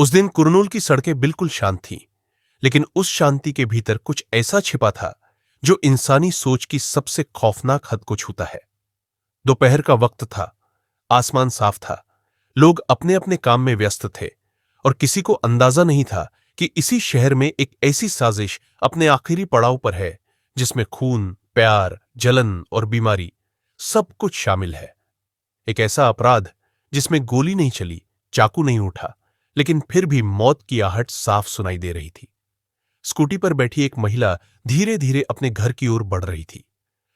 उस दिन कुरनूल की सड़कें बिल्कुल शांत थीं, लेकिन उस शांति के भीतर कुछ ऐसा छिपा था जो इंसानी सोच की सबसे खौफनाक हद को छूता है। दोपहर का वक्त था, आसमान साफ था, लोग अपने अपने काम में व्यस्त थे और किसी को अंदाजा नहीं था कि इसी शहर में एक ऐसी साजिश अपने आखिरी पड़ाव पर है जिसमें खून, प्यार, जलन और बीमारी सब कुछ शामिल है। एक ऐसा अपराध जिसमें गोली नहीं चली, चाकू नहीं उठा, लेकिन फिर भी मौत की आहट साफ सुनाई दे रही थी। स्कूटी पर बैठी एक महिला धीरे धीरे अपने घर की ओर बढ़ रही थी।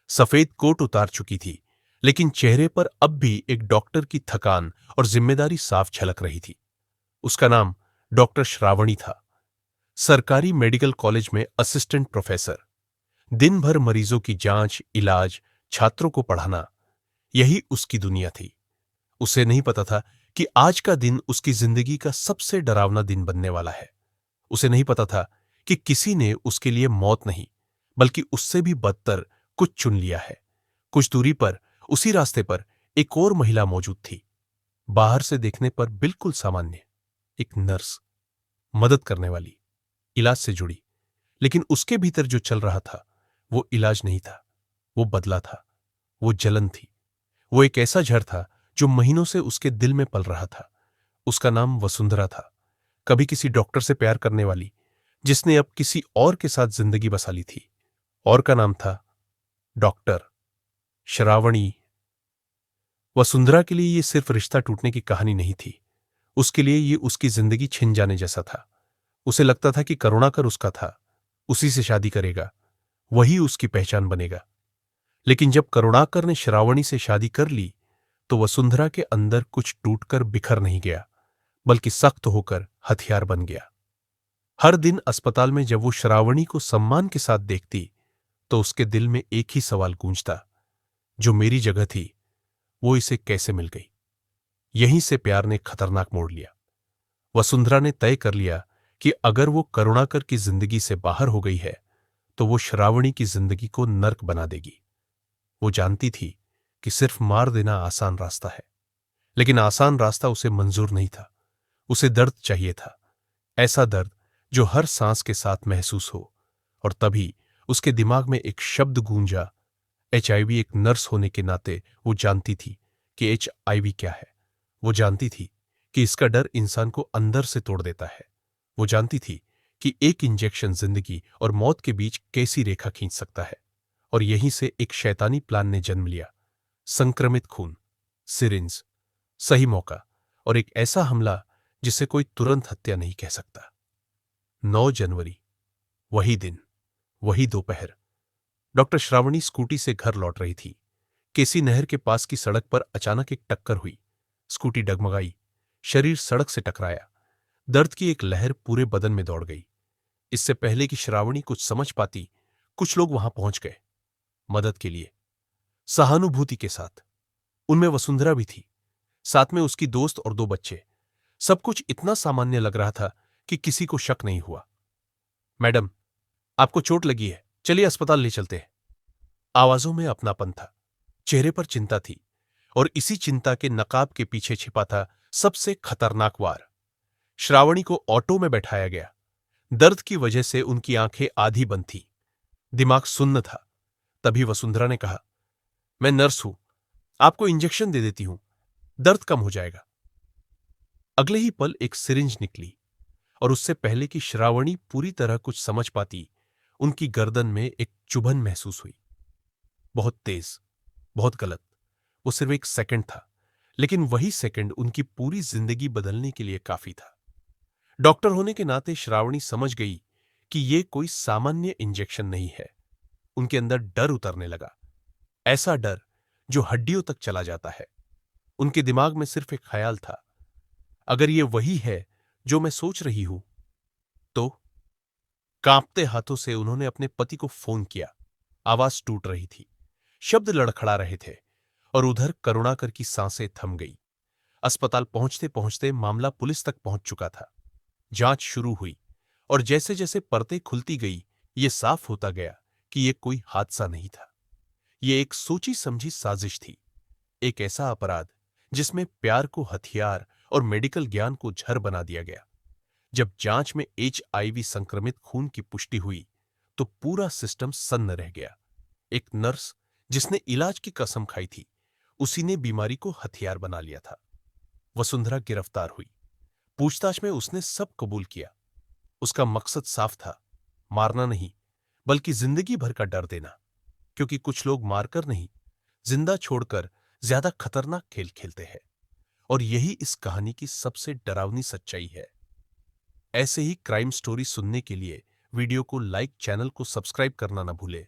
सफेद कोट उतार चुकी थी, लेकिन चेहरे पर अब भी एक डॉक्टर की थकान और जिम्मेदारी साफ झलक रही थी। उसका नाम डॉक्टर श्रावणी था। सरकारी मेडिकल कॉलेज में असिस्टेंट प्रोफेसर। दिन भर मरीजों की जांच, इलाज, छात्रों को पढ़ाना, यही उसकी दुनिया थी। उसे नहीं पता था कि आज का दिन उसकी जिंदगी का सबसे डरावना दिन बनने वाला है। उसे नहीं पता था कि किसी ने उसके लिए मौत नहीं, बल्कि उससे भी बदतर कुछ चुन लिया है। कुछ दूरी पर, उसी रास्ते पर एक और महिला मौजूद थी। बाहर से देखने पर बिल्कुल सामान्य, एक नर्स, मदद करने वाली, इलाज से जुड़ी। लेकिन उसके भीतर जो चल रहा था वो इलाज नहीं था, वो बदला था, वो जलन थी। वो एक ऐसा जहर था जो महीनों से उसके दिल में पल रहा था। उसका नाम वसुंधरा था। कभी किसी डॉक्टर से प्यार करने वाली, जिसने अब किसी और के साथ जिंदगी बसा ली थी। और का नाम था डॉक्टर श्रावणी। वसुंधरा के लिए ये सिर्फ रिश्ता टूटने की कहानी नहीं थी। उसके लिए ये उसकी जिंदगी छिन जाने जैसा था। उसे लगता था कि करुणाकर उसका था, उसी से शादी करेगा, वही उसकी पहचान बनेगा। लेकिन जब करुणाकर ने श्रावणी से शादी कर ली तो वसुंधरा के अंदर कुछ टूटकर बिखर नहीं गया, बल्कि सख्त होकर हथियार बन गया। हर दिन अस्पताल में जब वो श्रावणी को सम्मान के साथ देखती तो उसके दिल में एक ही सवाल गूंजता, जो मेरी जगह थी वो इसे कैसे मिल गई। यहीं से प्यार ने खतरनाक मोड़ लिया। वसुंधरा ने तय कर लिया कि अगर वो करुणाकर की जिंदगी से बाहर हो गई है तो वो श्रावणी की जिंदगी को नर्क बना देगी। वो जानती थी कि सिर्फ मार देना आसान रास्ता है, लेकिन आसान रास्ता उसे मंजूर नहीं था। उसे दर्द चाहिए था, ऐसा दर्द जो हर सांस के साथ महसूस हो। और तभी उसके दिमाग में एक शब्द गूंजा, एचआईवी। एक नर्स होने के नाते वो जानती थी कि एचआईवी क्या है। वो जानती थी कि इसका डर इंसान को अंदर से तोड़ देता है। वो जानती थी कि एक इंजेक्शन जिंदगी और मौत के बीच कैसी रेखा खींच सकता है। और यहीं से एक शैतानी प्लान ने जन्म लिया। संक्रमित खून, सिरिंज, सही मौका और एक ऐसा हमला जिसे कोई तुरंत हत्या नहीं कह सकता। 9 जनवरी, वही दिन, वही दोपहर। डॉक्टर श्रावणी स्कूटी से घर लौट रही थी। केसी नहर के पास की सड़क पर अचानक एक टक्कर हुई। स्कूटी डगमगाई, शरीर सड़क से टकराया। दर्द की एक लहर पूरे बदन में दौड़ गई। इससे पहले कि श्रावणी कुछ समझ पाती, कुछ लोग वहां पहुंच गए, मदद के लिए, सहानुभूति के साथ। उनमें वसुंधरा भी थी, साथ में उसकी दोस्त और 2 बच्चे। सब कुछ इतना सामान्य लग रहा था कि किसी को शक नहीं हुआ। मैडम, आपको चोट लगी है, चलिए अस्पताल ले चलते हैं। आवाजों में अपनापन था, चेहरे पर चिंता थी, और इसी चिंता के नकाब के पीछे छिपा था सबसे खतरनाक वार। श्रावणी को ऑटो में बैठाया गया। दर्द की वजह से उनकी आंखें आधी बंद थी, दिमाग सुन्न था। तभी वसुंधरा ने कहा, मैं नर्स हूं, आपको इंजेक्शन दे देती हूं, दर्द कम हो जाएगा। अगले ही पल एक सिरिंज निकली, और उससे पहले कि श्रावणी पूरी तरह कुछ समझ पाती, उनकी गर्दन में एक चुभन महसूस हुई। बहुत तेज, बहुत गलत। वो सिर्फ एक सेकंड था, लेकिन वही सेकंड उनकी पूरी जिंदगी बदलने के लिए काफी था। डॉक्टर होने के नाते श्रावणी समझ गई कि ये कोई सामान्य इंजेक्शन नहीं है। उनके अंदर डर उतरने लगा, ऐसा डर जो हड्डियों तक चला जाता है। उनके दिमाग में सिर्फ एक ख्याल था, अगर ये वही है जो मैं सोच रही हूं तो। कांपते हाथों से उन्होंने अपने पति को फोन किया। आवाज टूट रही थी, शब्द लड़खड़ा रहे थे, और उधर करुणाकर की सांसें थम गई। अस्पताल पहुंचते पहुंचते मामला पुलिस तक पहुंच चुका था। जांच शुरू हुई, और जैसे जैसे परतें खुलती गई, ये साफ होता गया कि ये कोई हादसा नहीं था। ये एक सोची समझी साजिश थी, एक ऐसा अपराध जिसमें प्यार को हथियार और मेडिकल ज्ञान को झर बना दिया गया। जब जांच में HIV संक्रमित खून की पुष्टि हुई तो पूरा सिस्टम सन्न रह गया। एक नर्स जिसने इलाज की कसम खाई थी, उसी ने बीमारी को हथियार बना लिया था। वसुंधरा गिरफ्तार हुई। पूछताछ में उसने सब कबूल किया। उसका मकसद साफ था, मारना नहीं बल्कि जिंदगी भर का डर देना, क्योंकि कुछ लोग मारकर नहीं, जिंदा छोड़कर ज्यादा खतरनाक खेल खेलते हैं। और यही इस कहानी की सबसे डरावनी सच्चाई है। ऐसे ही क्राइम स्टोरी सुनने के लिए वीडियो को लाइक, चैनल को सब्सक्राइब करना ना भूले।